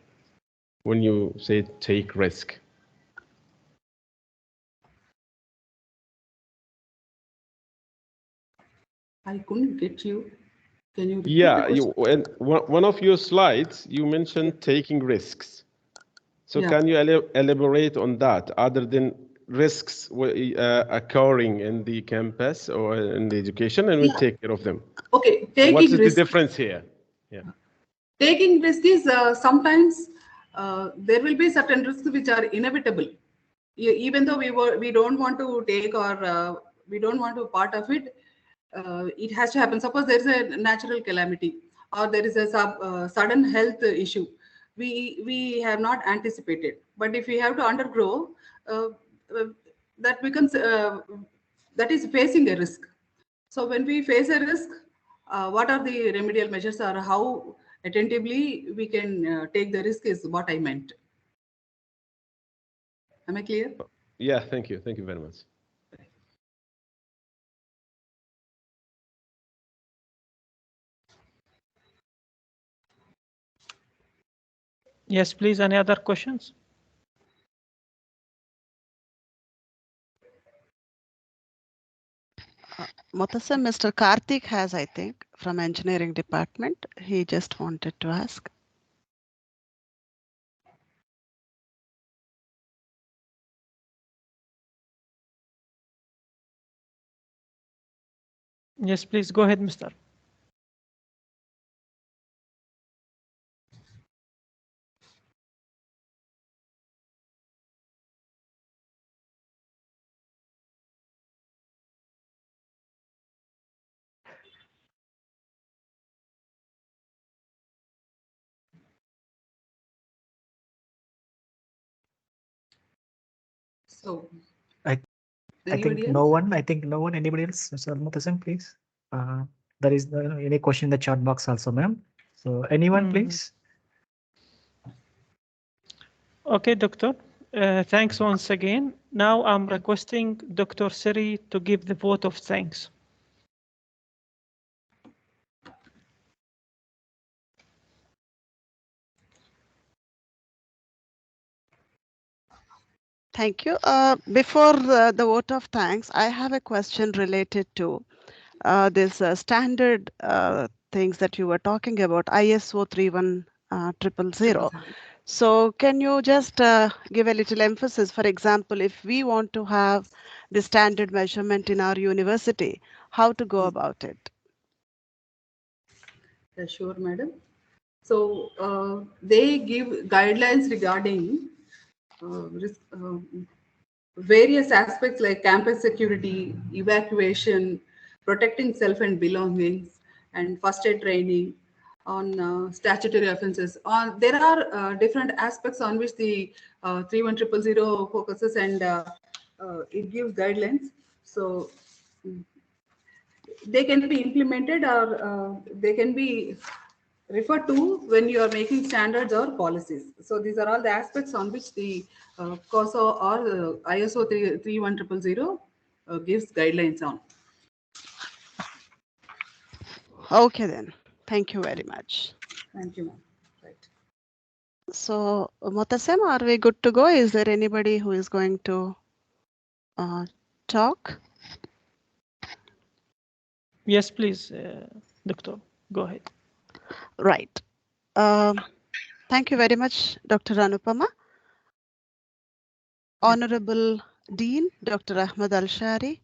when you say take risk? I couldn't get you. Can you repeat Yeah, the question? and one of your slides, you mentioned taking risks. So can you elaborate on that, other than risks occurring in the campus or in the education, and we take care of them? Okay, what's the difference here? Yeah. Taking risk is sometimes there will be certain risks which are inevitable. Even though we don't want to take, or we don't want to be part of it, it has to happen. Suppose there is a natural calamity, or there is a sudden health issue we have not anticipated. But if we have to undergo, that becomes that is facing a risk. So when we face a risk, what are the remedial measures or how attentively we can take the risk is what I meant. Am I clear? Yeah, thank you. Thank you very much. Yes, please. Any other questions? Mutassim, Mr. Karthik has, I think, from engineering department. He just wanted to ask. Yes, please go ahead, Mr. So I think no one. I think no one. Anybody else? Mr. Mutassim, please. There is any question in the chat box also, ma'am. So anyone, please. Okay, doctor. Thanks once again. Now I'm requesting Dr. Siri to give the vote of thanks. Thank you. Before the vote of thanks, I have a question related to this standard things that you were talking about, ISO 31000. So can you just give a little emphasis? For example, if we want to have the standard measurement in our university, how to go about it? Sure, madam. So they give guidelines regarding risk, various aspects like campus security, evacuation, protecting self and belongings, and first aid training on statutory offences. There are different aspects on which the 31000 focuses, and it gives guidelines. So they can be implemented or they can be referred to when you are making standards or policies. So these are all the aspects on which the COSO or ISO 31000 gives guidelines on. Okay, then. Thank you very much. Thank you, ma'am. Right. So, Mutassim, are we good to go? Is there anybody who is going to talk? Yes, please, doctor. Go ahead. Right. Thank you very much, Dr. Anupama. Honorable Dean, Dr. Ahmed Al-Shari,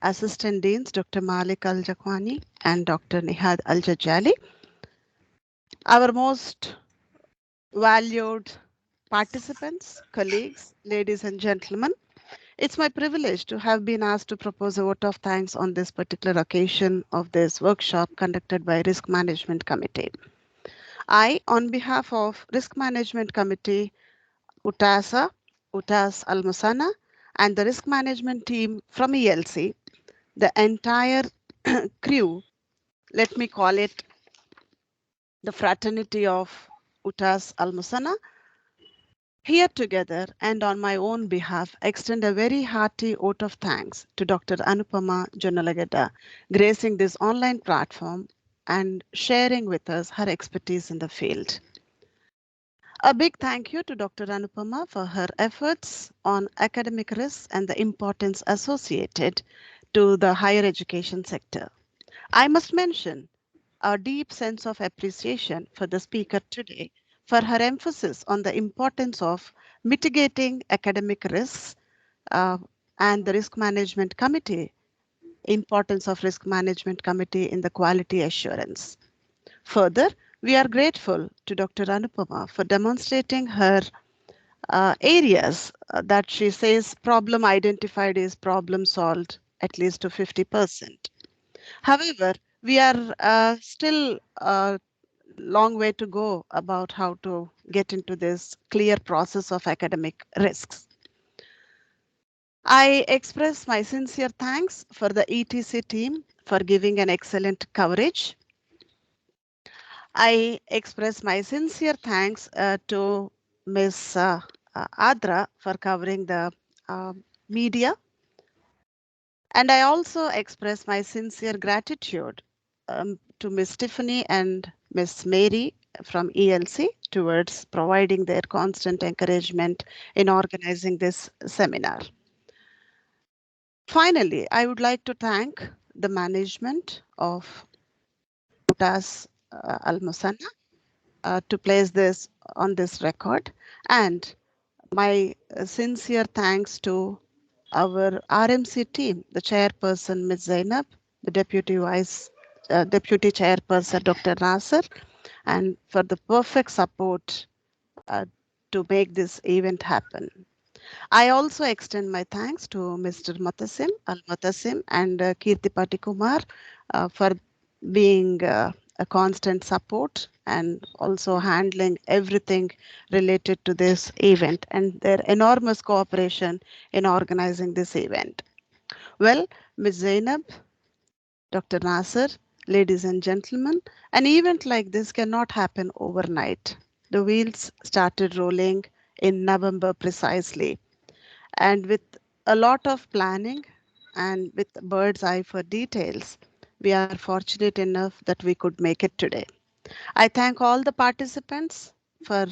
Assistant Deans, Dr. Malik Al-Jakwani, and Dr. Nihad Al-Jajali. Our most valued participants, colleagues, ladies and gentlemen, it's my privilege to have been asked to propose a vote of thanks on this particular occasion of this workshop conducted by Risk Management Committee. I, on behalf of Risk Management Committee, UTAS Al-Musanna, and the risk management team from ELC, the entire crew, let me call it the fraternity of UTAS Al-Musanna, here together and on my own behalf, extend a very hearty vote of thanks to Dr. Anupama Jonnalagada, gracing this online platform and sharing with us her expertise in the field. A big thank you to Dr. Anupama for her efforts on academic risks and the importance associated to the higher education sector. I must mention our deep sense of appreciation for the speaker today for her emphasis on the importance of mitigating academic risks and the risk management committee, importance of risk management committee in the quality assurance. Further, we are grateful to Dr. Anupama for demonstrating her areas that she says problem identified is problem solved at least to 50%. However, we are still a long way to go about how to get into this clear process of academic risks. I express my sincere thanks for the ETC team for giving an excellent coverage. I express my sincere thanks to Ms. Adra for covering the media. And I also express my sincere gratitude to Ms. Tiffany and Ms. Mary from ELC towards providing their constant encouragement in organizing this seminar. Finally, I would like to thank the management of OTAS Al-Musanna to place this on this record, and my sincere thanks to our RMC team, the chairperson, Ms. Zainab, the deputy chairperson, Dr. Nasser, and for the perfect support to make this event happen. I also extend my thanks to Mr. Al-Mutasim and Kirti Patikumar for being a constant support and also handling everything related to this event and their enormous cooperation in organizing this event. Well, Ms. Zainab, Dr. Nasser, ladies and gentlemen, an event like this cannot happen overnight. The wheels started rolling in November precisely. And with a lot of planning and with bird's eye for details, we are fortunate enough that we could make it today. I thank all the participants for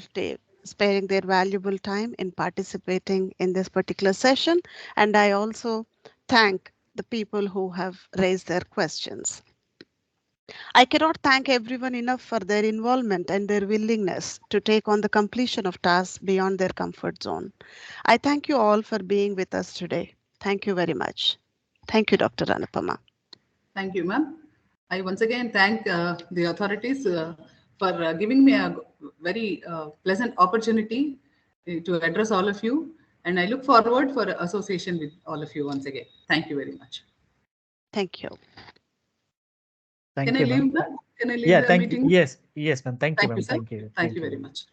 sparing their valuable time in participating in this particular session. And I also thank the people who have raised their questions. I cannot thank everyone enough for their involvement and their willingness to take on the completion of tasks beyond their comfort zone. I thank you all for being with us today. Thank you very much. Thank you, Dr. Anupama. Thank you, ma'am. I once again thank the authorities for giving me a very pleasant opportunity to address all of you. And I look forward for association with all of you once again. Thank you very much. Thank you. Thank Can I you, leave, ma'am. ma'am? Can I leave Yeah, the thank meeting? Yes, ma'am. Thank you, Thank ma'am. you, sir. Thank you. Thank you very much.